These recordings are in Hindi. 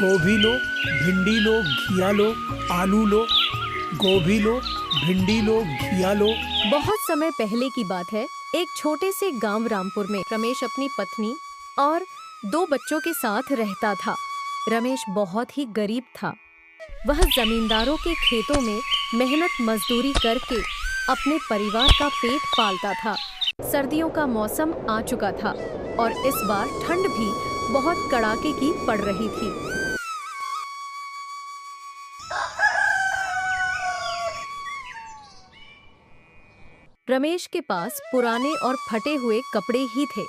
गोभी लो, भिंडी लो, घिया लो, आलू लो। गोभी लो, भिंडी लो, घिया लो। बहुत समय पहले की बात है। एक छोटे से गांव रामपुर में रमेश अपनी पत्नी और 2 बच्चों के साथ रहता था। रमेश बहुत ही गरीब था। वह जमींदारों के खेतों में मेहनत मजदूरी करके अपने परिवार का पेट पालता था। सर्दियों का मौसम आ चुका था और इस बार ठंड भी बहुत कड़ाके की पड़ रही थी। रमेश के पास पुराने और फटे हुए कपड़े ही थे।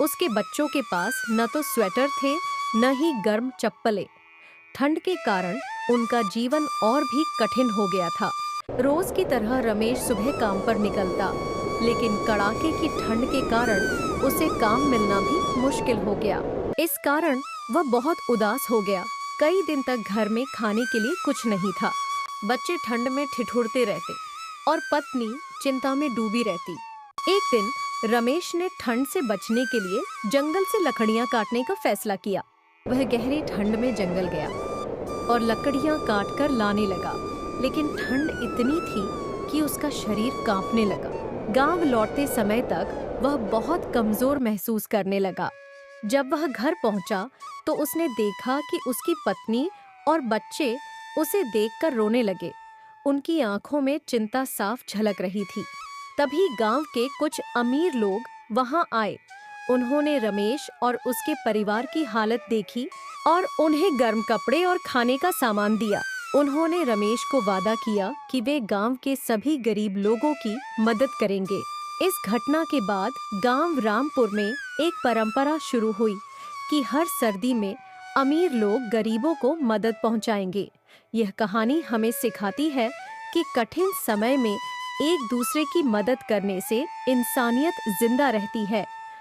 उसके बच्चों के पास न तो स्वेटर थे, न ही गर्म चप्पलें। ठंड के कारण उनका जीवन और भी कठिन हो गया था। रोज की तरह रमेश सुबह काम पर निकलता, लेकिन कड़ाके की ठंड के कारण उसे काम मिलना भी मुश्किल हो गया। इस कारण वह बहुत उदास हो गया। कई दिन तक घर में खाने के लिए कुछ नहीं था। बच्चे ठंड में ठिठुरते रहते और पत्नी चिंता में डूबी रहती। एक दिन रमेश ने ठंड से बचने के लिए जंगल से लकड़ियां काटने का फैसला किया। वह गहरी ठंड में जंगल गया और लकड़ियां काटकर लाने लगा, लेकिन ठंड इतनी थी कि उसका शरीर कांपने लगा। गांव लौटते समय तक वह बहुत कमजोर महसूस करने लगा। जब वह घर पहुंचा तो उसने देखा कि उसकी पत्नी और बच्चे उसे देखकर रोने लगे। उनकी आंखों में चिंता साफ झलक रही थी। तभी गांव के कुछ अमीर लोग वहां आए। उन्होंने रमेश और उसके परिवार की हालत देखी और उन्हें गर्म कपड़े और खाने का सामान दिया। उन्होंने रमेश को वादा किया कि वे गांव के सभी गरीब लोगों की मदद करेंगे। इस घटना के बाद गांव रामपुर में एक परंपरा शुरू हुई कि हर सर्दी में अमीर लोग गरीबों को मदद पहुंचाएंगे। यह कहानी हमें सिखाती है कि कठिन समय में एक दूसरे की मदद करने से इंसानियत जिंदा रहती है।